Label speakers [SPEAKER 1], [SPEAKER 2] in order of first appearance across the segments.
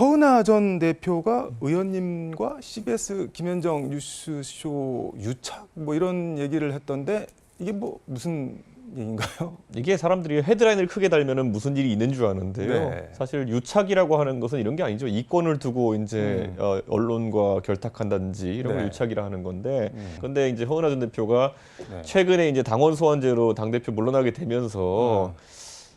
[SPEAKER 1] 허은하 전 대표가 의원님과 CBS 김현정 뉴스쇼 유착 뭐 이런 얘기를 했던데 이게 뭐 무슨 얘기인가요?
[SPEAKER 2] 이게 사람들이 헤드라인을 크게 달면은 무슨 일이 있는 줄 아는데요.
[SPEAKER 1] 네.
[SPEAKER 2] 사실 유착이라고 하는 것은 이런 게 아니죠. 이권을 두고 이제 언론과 결탁한다든지 이런 걸
[SPEAKER 1] 네.
[SPEAKER 2] 유착이라 하는 건데, 근데 이제 허은하 전 대표가
[SPEAKER 1] 네.
[SPEAKER 2] 최근에 이제 당원 소환제로 당 대표 물러나게 되면서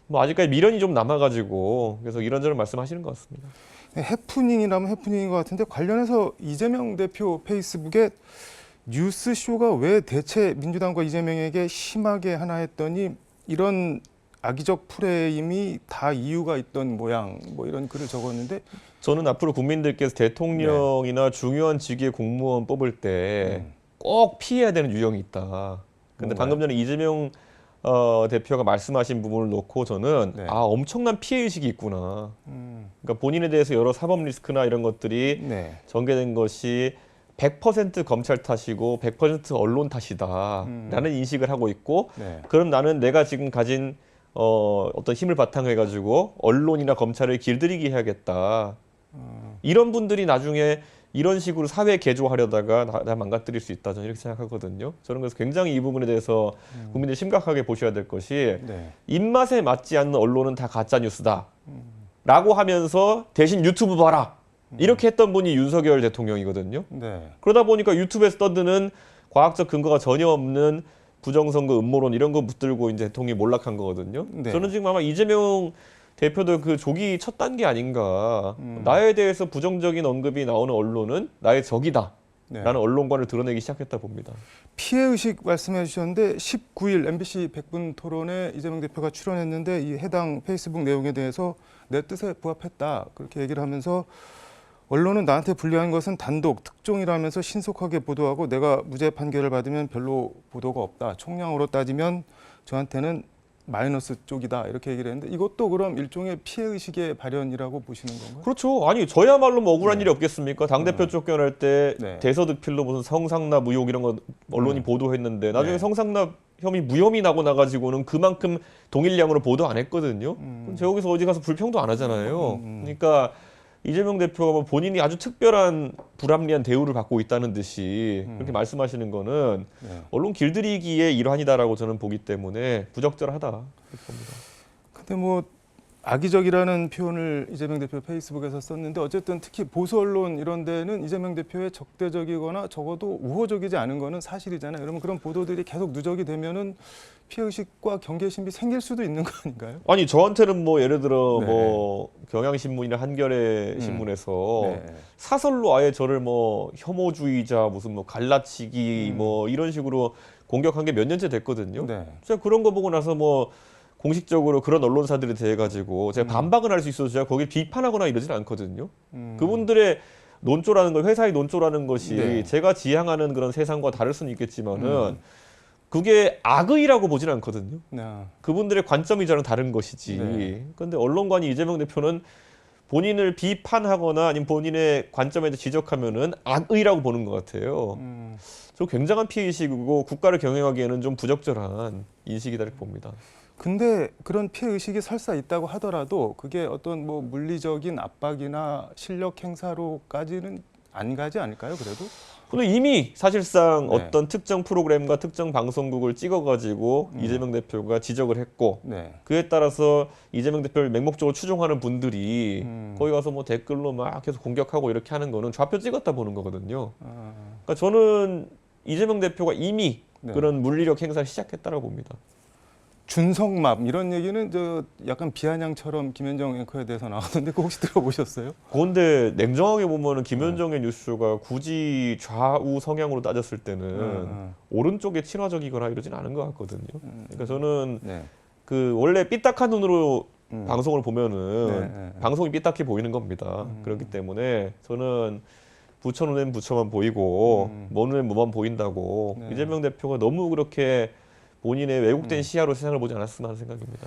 [SPEAKER 2] 뭐 아직까지 미련이 좀 남아가지고 그래서 이런저런 말씀하시는 것 같습니다.
[SPEAKER 1] 해프닝이라면 해프닝인 것 같은데 관련해서 이재명 대표 페이스북에 뉴스쇼가 왜 대체 민주당과 이재명에게 심하게 하나 했더니 이런 악의적 프레임이 다 이유가 있던 모양 뭐 이런 글을 적었는데
[SPEAKER 2] 저는 앞으로 국민들께서 대통령이나 중요한 직위의 공무원 뽑을 때 꼭 피해야 되는 유형이 있다. 근데
[SPEAKER 1] 뭔가요?
[SPEAKER 2] 방금 전에 이재명 대표가 말씀하신 부분을 놓고 저는
[SPEAKER 1] 네.
[SPEAKER 2] 엄청난 피해의식이 있구나. 그러니까 본인에 대해서 여러 사법 리스크나 이런 것들이
[SPEAKER 1] 네.
[SPEAKER 2] 전개된 것이 100% 검찰 탓이고 100% 언론 탓이다라는 인식을 하고 있고,
[SPEAKER 1] 네.
[SPEAKER 2] 그럼 나는 내가 지금 가진 어떤 힘을 바탕으로 해가지고 언론이나 검찰을 길들이게 해야겠다. 이런 분들이 나중에 이런 식으로 사회 개조하려다가 나 망가뜨릴 수 있다. 저는 이렇게 생각하거든요. 저는 그래서 굉장히 이 부분에 대해서 국민들이 심각하게 보셔야 될 것이,
[SPEAKER 1] 네.
[SPEAKER 2] 입맛에 맞지 않는 언론은 다 가짜 뉴스다. 라고 하면서 대신 유튜브 봐라. 이렇게 했던 분이 윤석열 대통령이거든요.
[SPEAKER 1] 네.
[SPEAKER 2] 그러다 보니까 유튜브에서 떠드는 과학적 근거가 전혀 없는 부정선거 음모론 이런 거 붙들고 이제 대통령이 몰락한 거거든요.
[SPEAKER 1] 네.
[SPEAKER 2] 저는 지금 아마 이재명 대표도 그 조기 첫 단계 아닌가. 나에 대해서 부정적인 언급이 나오는 언론은 나의 적이다.
[SPEAKER 1] 네.
[SPEAKER 2] 라는 언론관을 드러내기 시작했다 봅니다.
[SPEAKER 1] 피해의식 말씀해 주셨는데 19일 MBC 100분 토론에 이재명 대표가 출연했는데 이 해당 페이스북 내용에 대해서 내 뜻에 부합했다 그렇게 얘기를 하면서 언론은 나한테 불리한 것은 단독 특종이라면서 신속하게 보도하고 내가 무죄 판결을 받으면 별로 보도가 없다. 총량으로 따지면 저한테는 마이너스 쪽이다 이렇게 얘기를 했는데 이것도 그럼 일종의 피해의식의 발현이라고 보시는 건가요?
[SPEAKER 2] 그렇죠. 아니 저야말로 뭐 억울한 일이 없겠습니까? 당대표 쫓겨날 때
[SPEAKER 1] 네.
[SPEAKER 2] 대서득필로 무슨 성상납 의혹 이런 거 언론이 보도했는데 나중에
[SPEAKER 1] 네.
[SPEAKER 2] 성상납 혐의 무혐의 나고 나가지고는 그만큼 동일량으로 보도 안 했거든요. 저 여기서 어디 가서 불평도 안 하잖아요. 그러니까 이재명 대표가 뭐 본인이 아주 특별한 불합리한 대우를 받고 있다는 듯이 그렇게 말씀하시는 거는
[SPEAKER 1] 네.
[SPEAKER 2] 언론 길들이기의 일환이다라고 저는 보기 때문에 부적절하다 그렇게 봅니다.
[SPEAKER 1] 근데 뭐 악의적이라는 표현을 이재명 대표 페이스북에서 썼는데 어쨌든 특히 보수 언론 이런 데는 이재명 대표의 적대적이거나 적어도 우호적이지 않은 거는 사실이잖아요. 그러면 그런 보도들이 계속 누적이 되면은 피해의식과 경계심이 생길 수도 있는 거 아닌가요?
[SPEAKER 2] 아니 저한테는 뭐 예를 들어
[SPEAKER 1] 네.
[SPEAKER 2] 뭐 경향신문이나 한겨레 신문에서
[SPEAKER 1] 네.
[SPEAKER 2] 사설로 아예 저를 뭐 혐오주의자 무슨 뭐 갈라치기 뭐 이런 식으로 공격한 게 몇 년째 됐거든요.
[SPEAKER 1] 네.
[SPEAKER 2] 제가 그런 거 보고 나서 뭐 공식적으로 그런 언론사들에 대해 가지고 제가 반박을 할 수 있어서 제가 거기를 비판하거나 이러진 않거든요. 그분들의 논조라는 거, 회사의 논조라는 것이
[SPEAKER 1] 네.
[SPEAKER 2] 제가 지향하는 그런 세상과 다를 수는 있겠지만은 그게 악의라고 보진 않거든요.
[SPEAKER 1] 네.
[SPEAKER 2] 그분들의 관점이 저랑 다른 것이지.
[SPEAKER 1] 네.
[SPEAKER 2] 그런데 언론관이 이재명 대표는 본인을 비판하거나 아니면 본인의 관점에 대해 지적하면은 악의라고 보는 것 같아요. 저 굉장한 피해의식이고 국가를 경영하기에는 좀 부적절한 인식이다 이렇게 봅니다.
[SPEAKER 1] 근데 그런 피해 의식이 설사 있다고 하더라도 그게 어떤 뭐 물리적인 압박이나 실력 행사로까지는 안 가지 않을까요? 그래도?
[SPEAKER 2] 근데 이미 사실상
[SPEAKER 1] 네.
[SPEAKER 2] 어떤 특정 프로그램과 특정 방송국을 찍어가지고 이재명 대표가 지적을 했고
[SPEAKER 1] 네.
[SPEAKER 2] 그에 따라서 이재명 대표를 맹목적으로 추종하는 분들이 거기 가서 뭐 댓글로 막 계속 공격하고 이렇게 하는 거는 좌표 찍었다 보는 거거든요. 그러니까 저는 이재명 대표가 이미
[SPEAKER 1] 네.
[SPEAKER 2] 그런 물리력 행사를 시작했다고 봅니다.
[SPEAKER 1] 준성맘 이런 얘기는 저 약간 비아냥처럼 김현정 앵커에 대해서 나왔는데 그거 혹시 들어보셨어요?
[SPEAKER 2] 그런데 냉정하게 보면은 김현정의 뉴스쇼가 굳이 좌우 성향으로 따졌을 때는 오른쪽에 친화적이거나 이러진 않은 것 같거든요. 그러니까 저는
[SPEAKER 1] 네.
[SPEAKER 2] 그 원래 삐딱한 눈으로 방송을 보면은
[SPEAKER 1] 네.
[SPEAKER 2] 방송이 삐딱해 보이는 겁니다. 그렇기 때문에 저는 부처 눈엔 부처만 보이고 모 눈엔 모만 보인다고
[SPEAKER 1] 네.
[SPEAKER 2] 이재명 대표가 너무 그렇게 본인의 왜곡된 시야로 세상을 보지 않았으면 하는 생각입니다.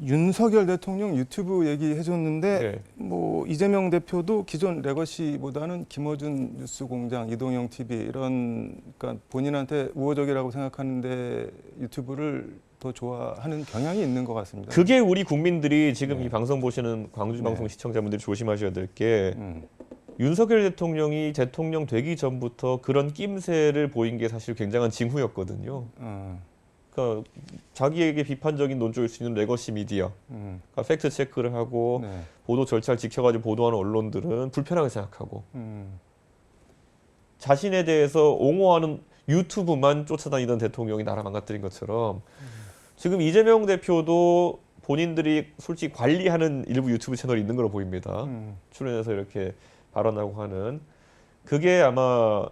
[SPEAKER 1] 윤석열 대통령 유튜브 얘기해줬는데
[SPEAKER 2] 네.
[SPEAKER 1] 뭐 이재명 대표도 기존 레거시보다는 김어준 뉴스공장, 이동영 TV 이런 그러니까 본인한테 우호적이라고 생각하는데 유튜브를 더 좋아하는 경향이 있는 것 같습니다.
[SPEAKER 2] 그게 우리 국민들이 지금
[SPEAKER 1] 네.
[SPEAKER 2] 이 방송 보시는 광주
[SPEAKER 1] 네.
[SPEAKER 2] 방송 시청자분들이 조심하셔야 될 게 윤석열 대통령이 대통령 되기 전부터 그런 낌새를 보인 게 사실 굉장한 징후였거든요. 그러니까 자기에게 비판적인 논조일 수 있는 레거시 미디어, 그러니까 팩트 체크를 하고
[SPEAKER 1] 네.
[SPEAKER 2] 보도 절차를 지켜가지고 보도하는 언론들은 불편하게 생각하고 자신에 대해서 옹호하는 유튜브만 쫓아다니던 대통령이 나라 망가뜨린 것처럼 지금 이재명 대표도 본인들이 솔직히 관리하는 일부 유튜브 채널이 있는 걸로 보입니다. 출연해서 이렇게 발언하고 하는 그게 아마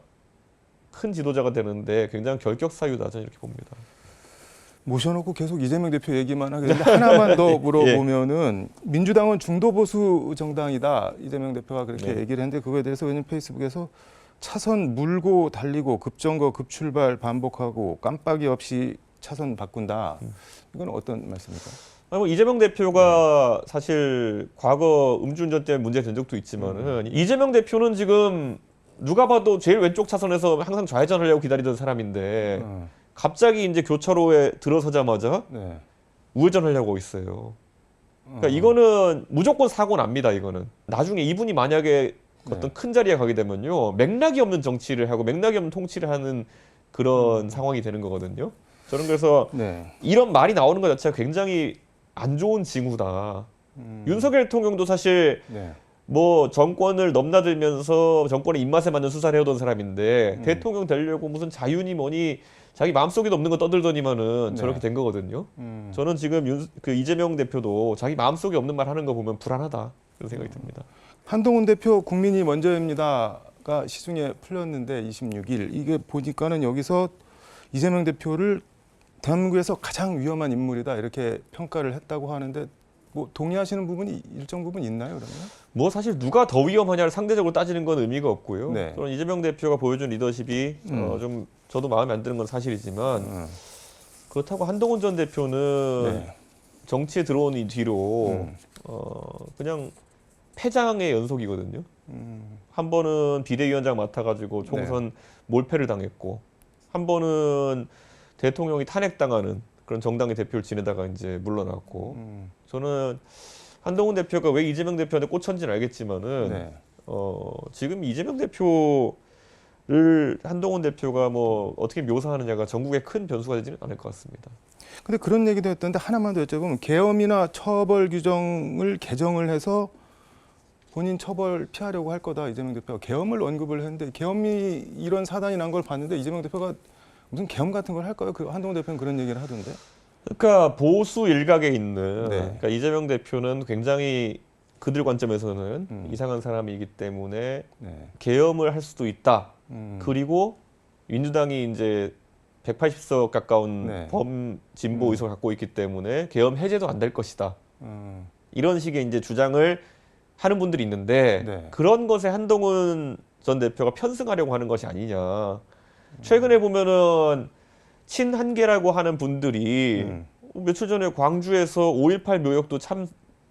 [SPEAKER 2] 큰 지도자가 되는데 굉장히 결격사유다 저는 이렇게 봅니다.
[SPEAKER 1] 모셔놓고 계속 이재명 대표 얘기만 하겠는데 하나만 더 물어보면은 민주당은 중도 보수 정당이다 이재명 대표가 그렇게
[SPEAKER 2] 네.
[SPEAKER 1] 얘기를 했는데 그거에 대해서 왜냐면 페이스북에서 차선 물고 달리고 급정거 급출발 반복하고 깜빡이 없이 차선 바꾼다. 이건 어떤 말씀입니까?
[SPEAKER 2] 아니, 뭐 이재명 대표가 사실 과거 음주운전 때문에 문제된 적도 있지만은 이재명 대표는 지금 누가 봐도 제일 왼쪽 차선에서 항상 좌회전하려고 기다리던 사람인데 갑자기 이제 교차로에 들어서자마자
[SPEAKER 1] 네.
[SPEAKER 2] 우회전하려고 있어요. 그러니까 이거는 무조건 사고 납니다. 이거는 나중에 이분이 만약에 어떤 큰 자리에 가게 되면요 맥락이 없는 정치를 하고 맥락이 없는 통치를 하는 그런 상황이 되는 거거든요. 저는 그래서
[SPEAKER 1] 네.
[SPEAKER 2] 이런 말이 나오는 것 자체가 굉장히 안 좋은 징후다. 윤석열 대통령도 사실
[SPEAKER 1] 네.
[SPEAKER 2] 뭐 정권을 넘나들면서 정권의 입맛에 맞는 수사를 해오던 사람인데 대통령 되려고 무슨 자윤이 뭐니 자기 마음속에도 없는 거 떠들더니만은
[SPEAKER 1] 네.
[SPEAKER 2] 저렇게 된 거거든요. 저는 지금 그 이재명 대표도 자기 마음속에 없는 말 하는 거 보면 불안하다 그런 생각이 듭니다.
[SPEAKER 1] 한동훈 대표 국민이 먼저입니다가 시중에 풀렸는데 26일 이게 보니까는 여기서 이재명 대표를 대한민국에서 가장 위험한 인물이다 이렇게 평가를 했다고 하는데 뭐 동의하시는 부분이 일정 부분 있나요 그러면?
[SPEAKER 2] 뭐 사실 누가 더 위험하냐를 상대적으로 따지는 건 의미가 없고요.
[SPEAKER 1] 네.
[SPEAKER 2] 저는 이재명 대표가 보여준 리더십이 좀 저도 마음에 안 드는 건 사실이지만 그렇다고 한동훈 전 대표는
[SPEAKER 1] 네.
[SPEAKER 2] 정치에 들어온 뒤로 그냥 패장의 연속이거든요. 한 번은 비대위원장 맡아가지고 총선 몰패를 당했고 한 번은 대통령이 탄핵당하는 그런 정당의 대표를 지내다가 이제 물러났고 저는 한동훈 대표가 왜 이재명 대표한테 꽂혔는지는 알겠지만은
[SPEAKER 1] 네.
[SPEAKER 2] 지금 이재명 대표를 한동훈 대표가 뭐 어떻게 묘사하느냐가 전국에 큰 변수가 되지는 않을 것 같습니다.
[SPEAKER 1] 근데 그런 얘기도 했던데 하나만 더 여쭤보면 계엄이나 처벌 규정을 개정을 해서 본인 처벌 피하려고 할 거다 이재명 대표가 계엄을 언급을 했는데 계엄이 이런 사단이 난 걸 봤는데 이재명 대표가 무슨 계엄 같은 걸 할까요? 그 한동훈 대표는 그런 얘기를 하던데.
[SPEAKER 2] 그러니까 보수 일각에 있는
[SPEAKER 1] 네.
[SPEAKER 2] 그러니까 이재명 대표는 굉장히 그들 관점에서는 이상한 사람이기 때문에
[SPEAKER 1] 네.
[SPEAKER 2] 계엄을 할 수도 있다. 그리고 민주당이 이제 180석 가까운
[SPEAKER 1] 네.
[SPEAKER 2] 범진보 의석을 갖고 있기 때문에 계엄 해제도 안 될 것이다.
[SPEAKER 1] 음.
[SPEAKER 2] 이런 식의 이제 주장을 하는 분들이 있는데
[SPEAKER 1] 네.
[SPEAKER 2] 그런 것에 한동훈 전 대표가 편승하려고 하는 것이 아니냐. 최근에 보면은 친한계라고 하는 분들이 며칠 전에 광주에서 5.18 묘역도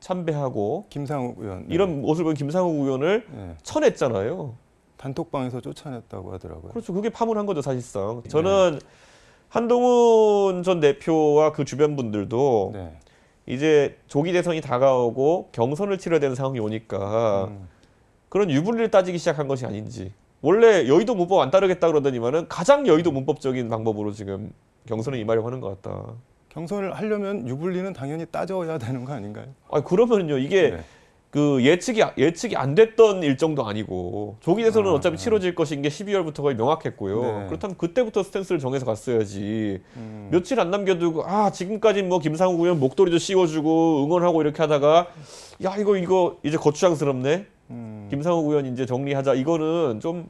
[SPEAKER 2] 참배하고
[SPEAKER 1] 김상욱 의원. 네.
[SPEAKER 2] 이런 모습을 본 김상욱 의원을
[SPEAKER 1] 네.
[SPEAKER 2] 쳐냈잖아요.
[SPEAKER 1] 단톡방에서 쫓아냈다고 하더라고요.
[SPEAKER 2] 그렇죠. 그게 파문한 거죠, 사실상. 저는 한동훈 전 대표와 그 주변 분들도
[SPEAKER 1] 네.
[SPEAKER 2] 이제 조기 대선이 다가오고 경선을 치러야 되는 상황이 오니까 그런 유불리를 따지기 시작한 것이 아닌지. 원래 여의도 문법 안 따르겠다 그러더니만은 가장 여의도 문법적인 방법으로 지금 경선에 임하려고 하는 것 같다.
[SPEAKER 1] 경선을 하려면 유불리는 당연히 따져야 되는 거 아닌가요?
[SPEAKER 2] 아 그러면요 이게
[SPEAKER 1] 네.
[SPEAKER 2] 그 예측이 안 됐던 일정도 아니고 조기 대선은 어차피 치러질 것인 게 12월부터 거의 명확했고요.
[SPEAKER 1] 네.
[SPEAKER 2] 그렇다면 그때부터 스탠스를 정해서 갔어야지. 며칠 안 남겨두고 지금까지 뭐 김상욱 의원 목도리도 씌워주고 응원하고 이렇게 하다가 야 이거 이제 거추장스럽네. 김상욱 의원 이제 정리하자. 이거는 좀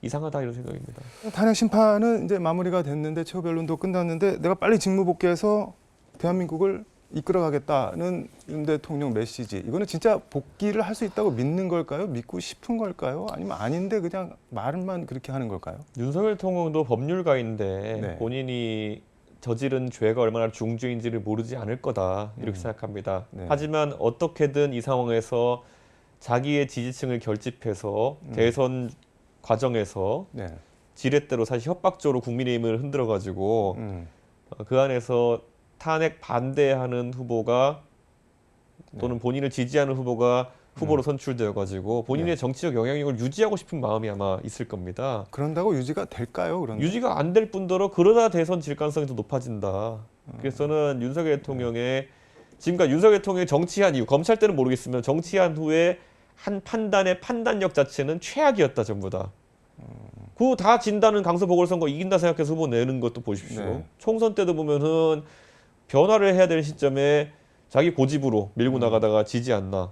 [SPEAKER 2] 이상하다 이런 생각입니다.
[SPEAKER 1] 탄핵 심판은 이제 마무리가 됐는데 최후 변론도 끝났는데 내가 빨리 직무 복귀해서 대한민국을 이끌어가겠다는 윤 대통령 메시지. 이거는 진짜 복귀를 할 수 있다고 믿는 걸까요? 믿고 싶은 걸까요? 아니면 아닌데 그냥 말만 그렇게 하는 걸까요?
[SPEAKER 2] 윤석열 대통령도 법률가인데
[SPEAKER 1] 네.
[SPEAKER 2] 본인이 저지른 죄가 얼마나 중죄인지를 모르지 않을 거다 이렇게 생각합니다.
[SPEAKER 1] 네.
[SPEAKER 2] 하지만 어떻게든 이 상황에서 자기의 지지층을 결집해서 대선 과정에서
[SPEAKER 1] 네.
[SPEAKER 2] 지렛대로 사실 협박조로 국민의힘을 흔들어가지고 그 안에서 탄핵 반대하는 후보가 또는 본인을 지지하는 후보가 후보로 선출되어 가지고 본인의 정치적 영향력을 유지하고 싶은 마음이 아마 있을 겁니다.
[SPEAKER 1] 그런다고 유지가 될까요? 그런데?
[SPEAKER 2] 유지가 안 될 뿐더러 그러다 대선 질 가능성이 더 높아진다. 그래서 저는 윤석열 대통령의 지금까지 윤석열 대통령이 정치한 이후 검찰 때는 모르겠으면 정치한 후에 한 판단의 판단력 자체는 최악이었다 전부 다. 그 다 진다는 강서 보궐선거 이긴다 생각해서 후보 내는 것도 보십시오.
[SPEAKER 1] 네.
[SPEAKER 2] 총선 때도 보면은 변화를 해야 될 시점에 자기 고집으로 밀고 나가다가 지지 않나.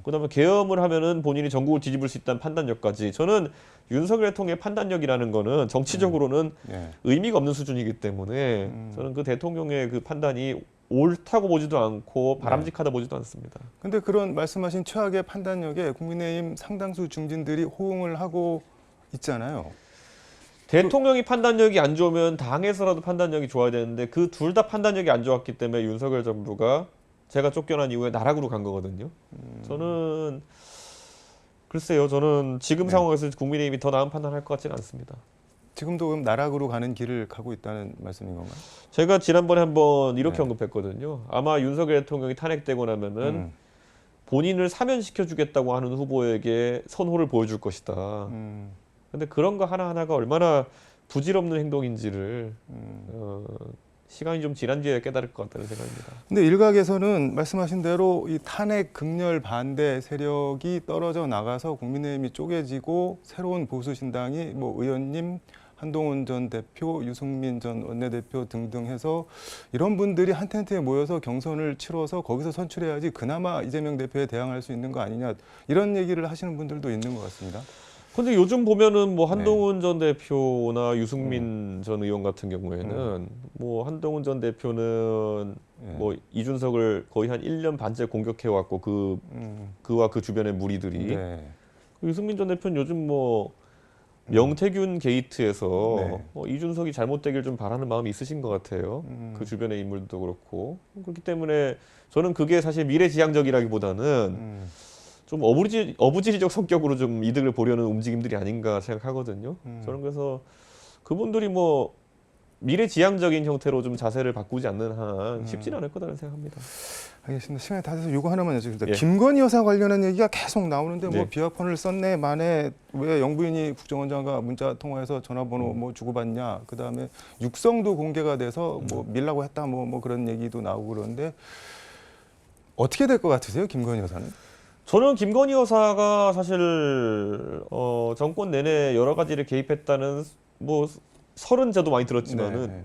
[SPEAKER 2] 그다음에 계엄을 하면은 본인이 전국을 뒤집을 수 있다는 판단력까지. 저는 윤석열 대통령의 판단력이라는 거는 정치적으로는 의미가 없는 수준이기 때문에 저는 그 대통령의 그 판단이 옳다고 보지도 않고 바람직하다 보지도 않습니다.
[SPEAKER 1] 근데 그런 말씀하신 최악의 판단력에 국민의힘 상당수 중진들이 호응을 하고 있잖아요.
[SPEAKER 2] 대통령이 판단력이 안 좋으면 당에서라도 판단력이 좋아야 되는데 그 둘 다 판단력이 안 좋았기 때문에 윤석열 정부가 제가 쫓겨난 이후에 나락으로 간 거거든요. 저는 글쎄요. 저는 지금 상황에서 국민의힘이 더 나은 판단할 것 같지는 않습니다.
[SPEAKER 1] 지금도 그럼 나락으로 가는 길을 가고 있다는 말씀인 건가요?
[SPEAKER 2] 제가 지난번에 한번 이렇게 언급했거든요. 아마 윤석열 대통령이 탄핵되고 나면은 본인을 사면시켜 주겠다고 하는 후보에게 선호를 보여줄 것이다. 근데 그런 거 하나하나가 얼마나 부질없는 행동인지를 시간이 좀 지난 뒤에 깨달을 것 같다는 생각입니다.
[SPEAKER 1] 근데 일각에서는 말씀하신 대로 이 탄핵 극렬 반대 세력이 떨어져 나가서 국민의힘이 쪼개지고 새로운 보수신당이 뭐 의원님, 한동훈 전 대표, 유승민 전 원내대표 등등 해서 이런 분들이 한 텐트에 모여서 경선을 치러서 거기서 선출해야지 그나마 이재명 대표에 대항할 수 있는 거 아니냐 이런 얘기를 하시는 분들도 있는 것 같습니다.
[SPEAKER 2] 근데 요즘 보면은 뭐 한동훈 전 대표나 유승민 전 의원 같은 경우에는 뭐 한동훈 전 대표는 뭐 이준석을 거의 한 1년 반째 공격해 왔고 그와 그 주변의 무리들이 유승민 전 대표는 요즘 뭐 명태균 게이트에서 뭐 이준석이 잘못되길 좀 바라는 마음이 있으신 것 같아요. 그 주변의 인물도 그렇고 그렇기 때문에 저는 그게 사실 미래지향적이라기보다는 좀 어부지리적 성격으로 좀 이득을 보려는 움직임들이 아닌가 생각하거든요. 저는 그래서 그분들이 뭐 미래지향적인 형태로 좀 자세를 바꾸지 않는 한 쉽지는 않을 거라는 생각합니다.
[SPEAKER 1] 알겠습니다. 시간이 다 돼서 이거 하나만 여쭤보겠습니다.
[SPEAKER 2] 예.
[SPEAKER 1] 김건희 여사 관련한 얘기가 계속 나오는데 뭐
[SPEAKER 2] 네.
[SPEAKER 1] 비화폰을 썼네 만에 왜 영부인이 국정원장과 문자 통화해서 전화번호 뭐 주고받냐. 그다음에 육성도 공개가 돼서 뭐 밀라고 했다 뭐 그런 얘기도 나오고 그러는데 어떻게 될 것 같으세요, 김건희 여사는?
[SPEAKER 2] 저는 김건희 여사가 사실 정권 내내 여러 가지를 개입했다는 뭐 설은 저도 많이 들었지만은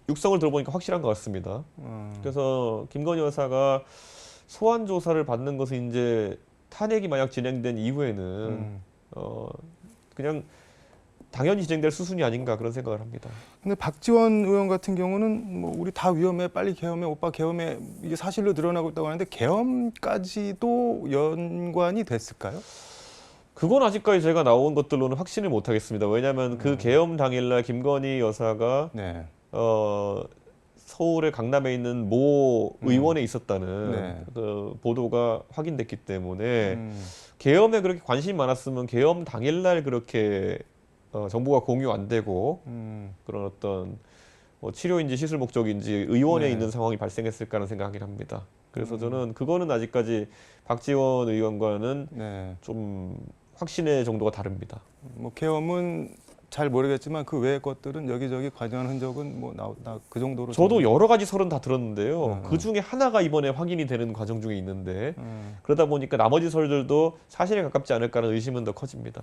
[SPEAKER 2] 육성을 들어보니까 확실한 것 같습니다. 그래서 김건희 여사가 소환 조사를 받는 것은 이제 탄핵이 만약 진행된 이후에는 그냥 당연히 진행될 수순이 아닌가 그런 생각을 합니다.
[SPEAKER 1] 근데 박지원 의원 같은 경우는 뭐 우리 다 위험해, 빨리 계엄해, 오빠 계엄해 이게 사실로 드러나고 있다고 하는데 계엄까지도 연관이 됐을까요?
[SPEAKER 2] 그건 아직까지 제가 나온 것들로는 확신을 못 하겠습니다. 왜냐하면 그 계엄 당일날 김건희 여사가 서울의 강남에 있는 모 의원에 있었다는 그 보도가 확인됐기 때문에 계엄에 그렇게 관심이 많았으면 계엄 당일날 그렇게 정보가 공유 안 되고 그런 어떤 뭐 치료인지 시술 목적인지 의원에 있는 상황이 발생했을까라는 생각이긴 합니다. 그래서 저는 그거는 아직까지 박지원 의원과는 좀 확신의 정도가 다릅니다.
[SPEAKER 1] 뭐 계엄은 잘 모르겠지만 그 외의 것들은 여기저기 관여한 흔적은 뭐 그 정도로.
[SPEAKER 2] 저도 여러 가지 설은 다 들었는데요. 그 중에 하나가 이번에 확인이 되는 과정 중에 있는데 그러다 보니까 나머지 설들도 사실에 가깝지 않을까라는 의심은 더 커집니다.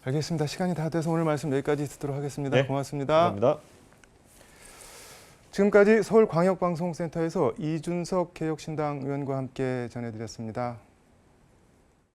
[SPEAKER 1] 알겠습니다. 시간이 다 돼서 오늘 말씀 여기까지 듣도록 하겠습니다.
[SPEAKER 2] 네,
[SPEAKER 1] 고맙습니다.
[SPEAKER 2] 감사합니다.
[SPEAKER 1] 지금까지 서울광역방송센터에서 이준석 개혁신당 의원과 함께 전해드렸습니다.